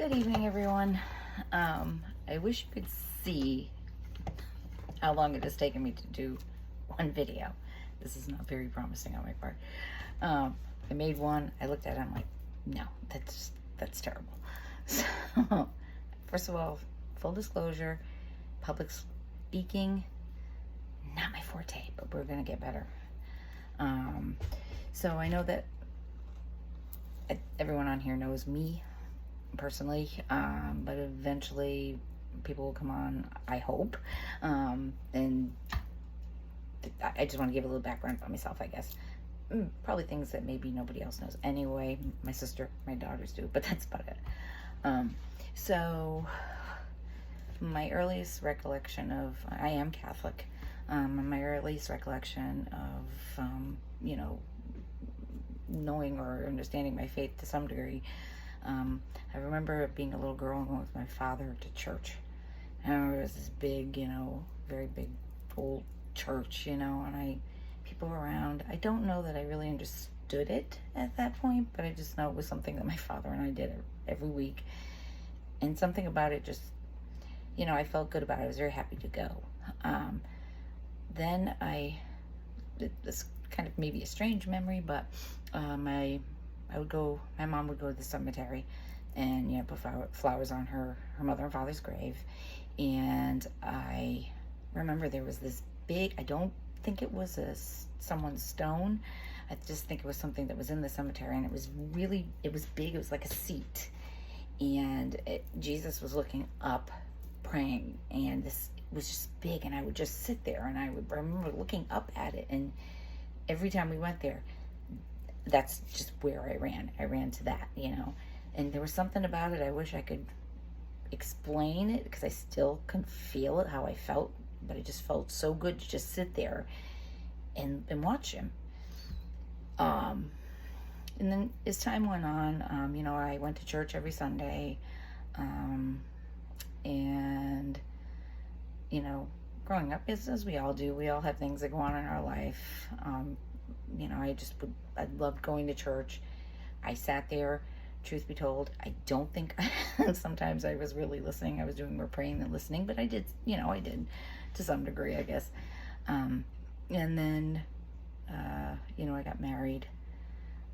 Good evening, everyone. I wish you could see how long it has taken me to do one video. This is not very promising on my part. I made one. I looked at it. I'm like, no, that's terrible. So, first of all, full disclosure, public speaking, not my forte, but we're gonna get better. So I know that everyone on here knows me personally, but eventually people will come on, I hope. And I just want to give a little background about myself, I guess. Probably things that maybe nobody else knows anyway. My sister, my daughters do, but that's about it. So my earliest recollection of, I am Catholic. My earliest recollection of, knowing or understanding my faith to some degree, I remember being a little girl and going with my father to church. I remember it was this big, very big, full church, and people around. I don't know that I really understood it at that point, but I just know it was something that my father and I did every week. And something about it just, I felt good about it. I was very happy to go. Then this kind of maybe a strange memory, but my mom would go to the cemetery and, put flowers on her mother and father's grave. And I remember there was this big, I don't think it was someone's stone. I just think it was something that was in the cemetery, and it was big. It was like a seat. And Jesus was looking up, praying, and this was just big, and I would just sit there, and I remember looking up at it, and every time we went there, that's just where I ran. I ran to that, and there was something about it. I wish I could explain it, because I still couldn't feel it, how I felt, but it just felt so good to just sit there and watch him. And then as time went on, I went to church every Sunday, and, growing up, as we all do, we all have things that go on in our life. I loved going to church. I sat there, truth be told, I don't think, sometimes I was really listening. I was doing more praying than listening, but I did to some degree, I guess. And then, I got married.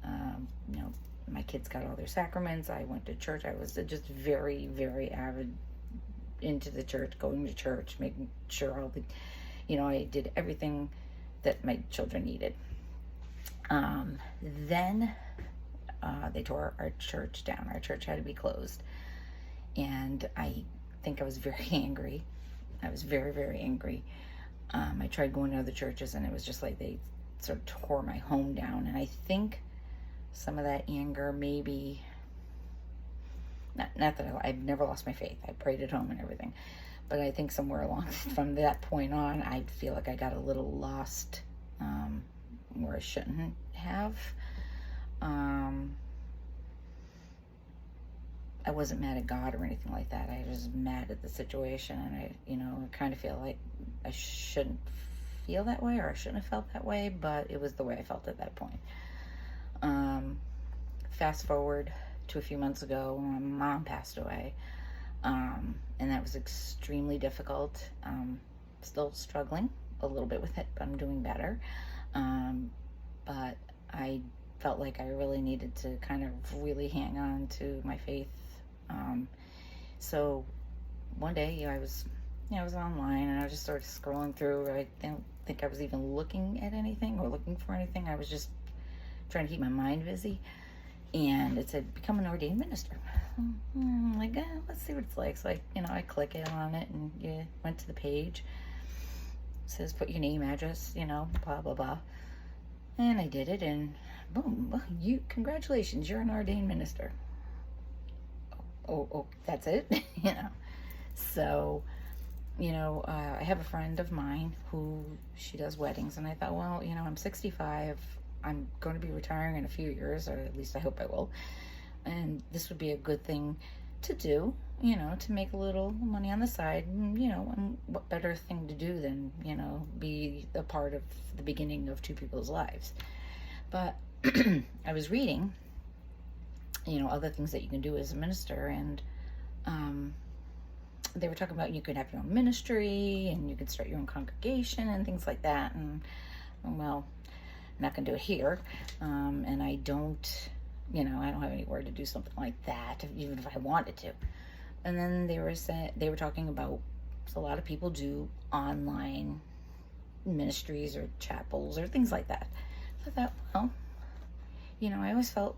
My kids got all their sacraments. I went to church. I was just very, very avid into the church, going to church, making sure all the, I did everything that my children needed. Then they tore our church down. Our church had to be closed. And I think I was very angry. I was very, very angry. I tried going to other churches, and it was just like they sort of tore my home down. And I think some of that anger, maybe, not that I've never lost my faith. I prayed at home and everything. But I think somewhere along from that point on, I feel like I got a little lost where I shouldn't have. I wasn't mad at God or anything like that. I was mad at the situation, and I kind of feel like I shouldn't feel that way, or I shouldn't have felt that way, but it was the way I felt at that point. Fast forward to a few months ago, my mom passed away, and that was extremely difficult. Still struggling a little bit with it, but I'm doing better. But I felt like I really needed to kind of really hang on to my faith. So one day, I was online, and I was just sort of scrolling through. I don't think I was even looking at anything or looking for anything. I was just trying to keep my mind busy. And it said, become an ordained minister. I'm like, let's see what it's like. So I click it on it, and went to the page. It says, put your name, address, blah, blah, blah. And I did it, and boom, congratulations, you're an ordained minister. Oh, that's it? So, I have a friend of mine who, she does weddings, and I thought, well, I'm 65, I'm going to be retiring in a few years, or at least I hope I will, and this would be a good thing to do, to make a little money on the side, and what better thing to do than, be a part of the beginning of two people's lives. But I was reading, other things that you can do as a minister, and they were talking about you could have your own ministry and you could start your own congregation and things like that. And well, I'm not going to do it here. And I don't, I don't have anywhere to do something like that, even if I wanted to. And then they were talking about, so a lot of people do online ministries or chapels or things like that. So I thought, well, I always felt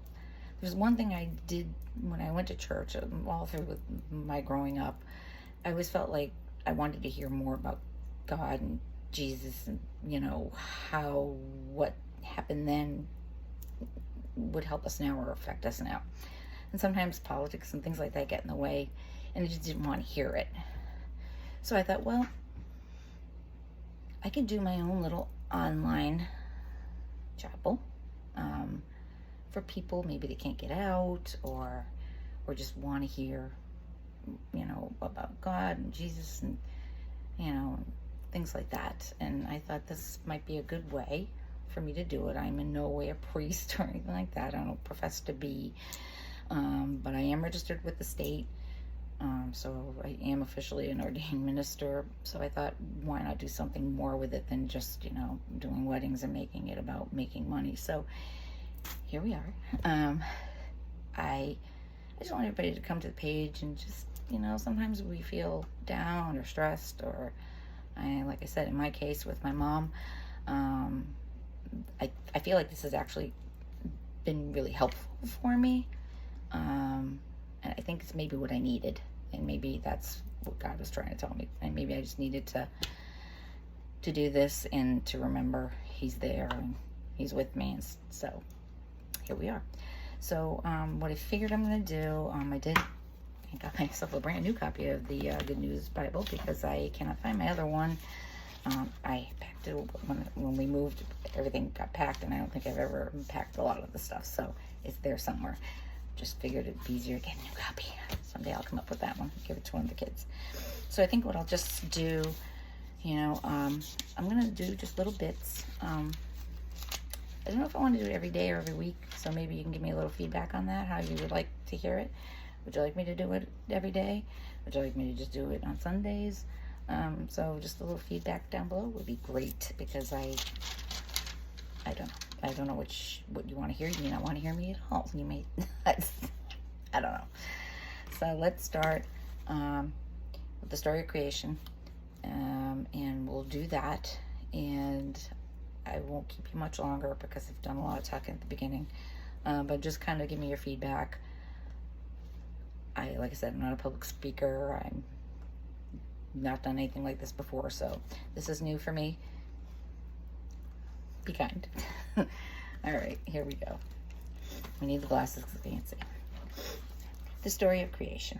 there's one thing I did when I went to church, all through with my growing up. I always felt like I wanted to hear more about God and Jesus and, how what happened then would help us now or affect us now. And sometimes politics and things like that get in the way, and I just didn't want to hear it. So I thought, well, I could do my own little online chapel for people maybe they can't get out or just want to hear, about God and Jesus and, things like that. And I thought this might be a good way for me to do it. I'm in no way a priest or anything like that. I don't profess to be, but I am registered with the state. So I am officially an ordained minister. So I thought, why not do something more with it than just, doing weddings and making it about making money. So here we are. I just want everybody to come to the page and just, sometimes we feel down or stressed or like I said, in my case with my mom, I feel like this has actually been really helpful for me. And I think it's maybe what I needed. And maybe that's what God was trying to tell me. And maybe I just needed to do this and to remember He's there and He's with me. And so here we are. So what I figured I'm going to do, I got myself a brand new copy of the Good News Bible because I cannot find my other one. I packed it when we moved. Everything got packed, and I don't think I've ever packed a lot of the stuff. So it's there somewhere. Just figured it'd be easier to get a new copy. Someday I'll come up with that one, give it to one of the kids. So I think what I'll just do, I'm going to do just little bits. I don't know if I want to do it every day or every week, so maybe you can give me a little feedback on that, how you would like to hear it. Would you like me to do it every day? Would you like me to just do it on Sundays? So just a little feedback down below would be great, because I don't know. I don't know what you want to hear. You may not want to hear me at all. You may, I don't know. So let's start with the story of creation, and we'll do that. And I won't keep you much longer because I've done a lot of talking at the beginning. But just kind of give me your feedback. Like I said, I'm not a public speaker. I'm not done anything like this before, so this is new for me. Be kind. All right, here we go. We need the glasses because I can't see. The story of creation.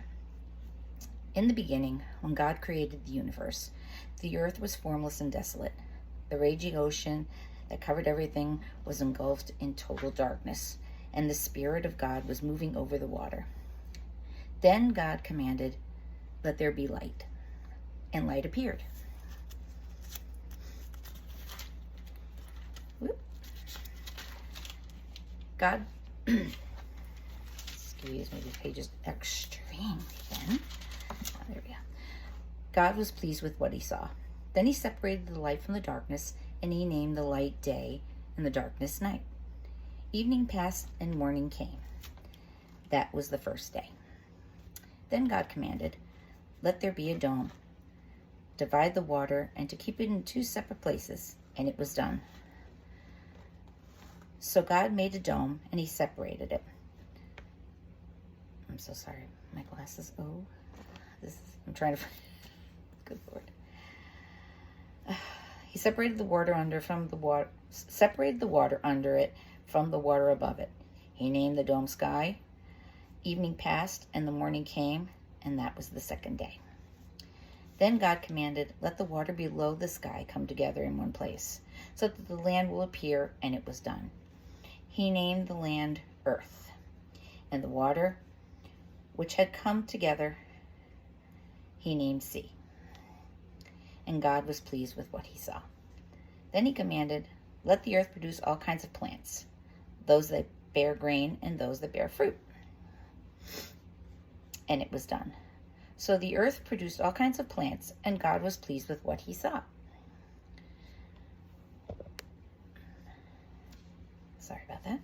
In the beginning, when God created the universe, the earth was formless and desolate. The raging ocean that covered everything was engulfed in total darkness, and the Spirit of God was moving over the water. Then God commanded, "Let there be light," and light appeared. Whoop. God, excuse me, this page is extremely thin. Oh, there we go. God was pleased with what He saw. Then He separated the light from the darkness, and He named the light day and the darkness night. Evening passed and morning came. That was the first day. Then God commanded, "Let there be a dome. Divide the water and to keep it in 2 separate places," and it was done. So God made a dome and He separated it. I'm so sorry, my glasses. Oh, I'm trying to. Good Lord. He separated the water under it from the water above it. He named the dome sky. Evening passed and the morning came, and that was the second day. Then God commanded, "Let the water below the sky come together in one place, so that the land will appear," and it was done. He named the land earth, and the water which had come together He named sea. And God was pleased with what He saw. Then He commanded, "Let the earth produce all kinds of plants, those that bear grain and those that bear fruit." And it was done. So the earth produced all kinds of plants, and God was pleased with what he saw. Sorry about that.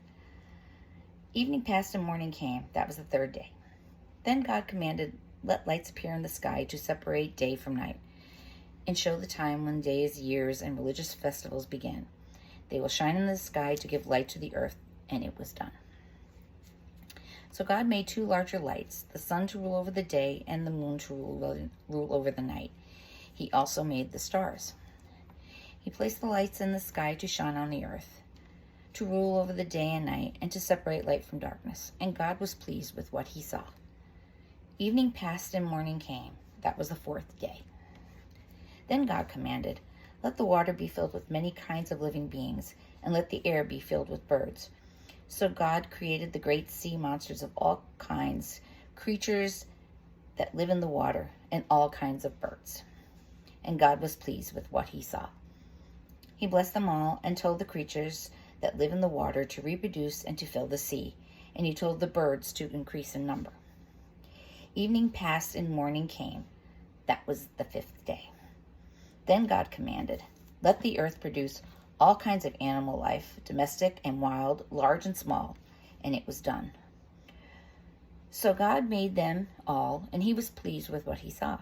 Evening passed and morning came. That was the third day. Then God commanded, "Let lights appear in the sky to separate day from night, and show the time when days, years, and religious festivals begin. They will shine in the sky to give light to the earth." And it was done. So God made two larger lights, the sun to rule over the day and the moon to rule over the night. He also made the stars. He placed the lights in the sky to shine on the earth, to rule over the day and night, and to separate light from darkness. And God was pleased with what he saw. Evening passed and morning came. That was the fourth day. Then God commanded, "Let the water be filled with many kinds of living beings, and let the air be filled with birds." So God created the great sea monsters of all kinds, creatures that live in the water, and all kinds of birds. And God was pleased with what he saw. He blessed them all and told the creatures that live in the water to reproduce and to fill the sea, and he told the birds to increase in number. Evening passed and morning came. That was the fifth day. Then God commanded, "Let the earth produce all kinds of animal life, domestic and wild, large and small," and it was done. So God made them all, and he was pleased with what he saw.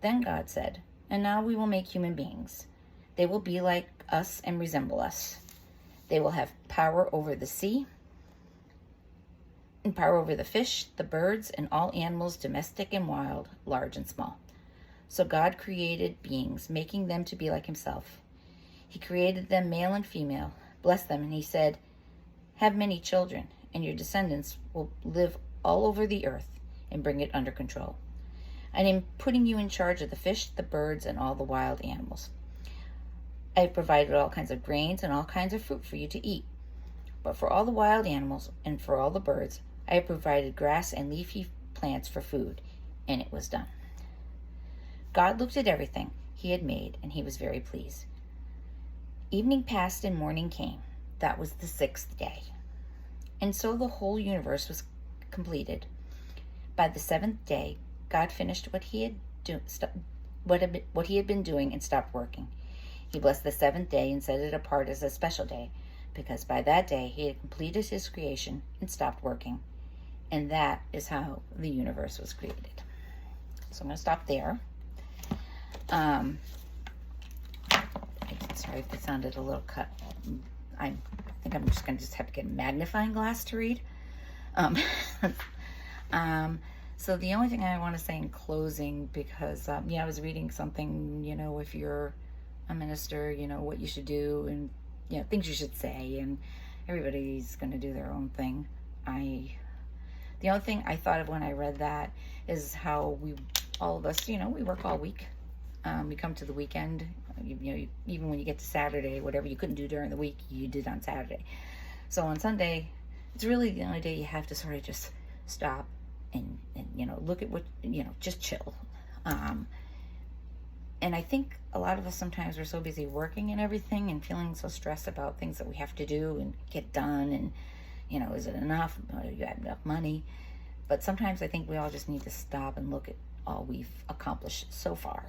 Then God said, "And now we will make human beings. They will be like us and resemble us. They will have power over the sea, and power over the fish, the birds, and all animals, domestic and wild, large and small." So God created beings, making them to be like himself. He created them male and female, blessed them, and he said, "Have many children, and your descendants will live all over the earth and bring it under control. I am putting you in charge of the fish, the birds, and all the wild animals. I have provided all kinds of grains and all kinds of fruit for you to eat. But for all the wild animals and for all the birds, I have provided grass and leafy plants for food," and it was done. God looked at everything he had made, and he was very pleased. Evening passed and morning came. That was the sixth day. And so the whole universe was completed. By the seventh day, God finished what he had been doing and stopped working. He blessed the seventh day and set it apart as a special day, because by that day he had completed his creation and stopped working. And that is how the universe was created. So I'm going to stop there. Sorry if it sounded a little cut. I think I'm just going to have to get a magnifying glass to read. So the only thing I want to say in closing, because, I was reading something, if you're a minister, what you should do and, things you should say, and everybody's going to do their own thing. The only thing I thought of when I read that is how all of us, we work all week. We come to the weekend, even when you get to Saturday, whatever you couldn't do during the week, you did on Saturday. So on Sunday, it's really the only day you have to sort of just stop and look at what, just chill. And I think a lot of us sometimes we're so busy working and everything and feeling so stressed about things that we have to do and get done. And, is it enough? You have enough money? But sometimes I think we all just need to stop and look at all we've accomplished so far.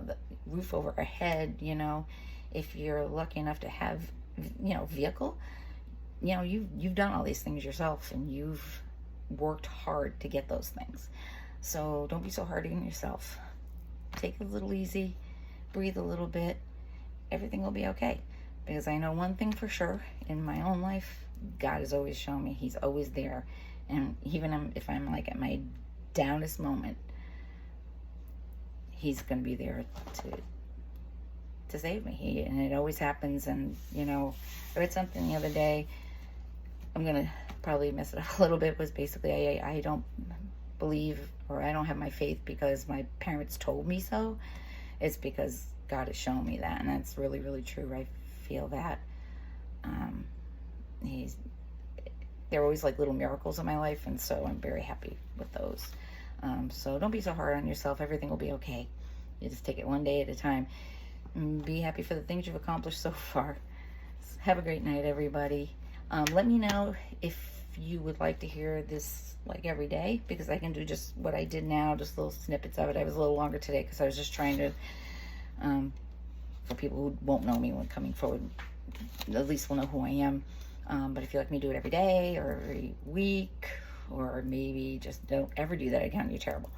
The roof over our head, if you're lucky enough to have, vehicle, you've done all these things yourself and you've worked hard to get those things. So don't be so hard on yourself. Take it a little easy, breathe a little bit. Everything will be okay. Because I know one thing for sure in my own life, God has always shown me he's always there. And even if I'm like at my downest moment, he's going to be there to save me. And it always happens. And, I read something the other day. I'm going to probably mess it up a little bit. Was basically, I don't believe, or I don't have my faith because my parents told me so. It's because God has shown me that. And that's really, really true. I feel that. They're always like little miracles in my life. And so I'm very happy with those. So don't be so hard on yourself. Everything will be okay. You just take it one day at a time. And be happy for the things you've accomplished so far. Have a great night, everybody. Let me know if you would like to hear this like every day, because I can do just what I did now, just little snippets of it. I was a little longer today because I was just trying to, for people who won't know me when coming forward, at least will know who I am. But if you like me to do it every day or every week, or maybe just don't ever do that again, you're terrible.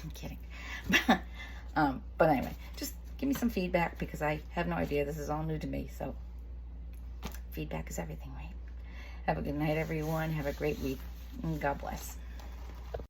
I'm kidding. But anyway, just give me some feedback, because I have no idea. This is all new to me, so feedback is everything, right? Have a good night, everyone. Have a great week. And God bless.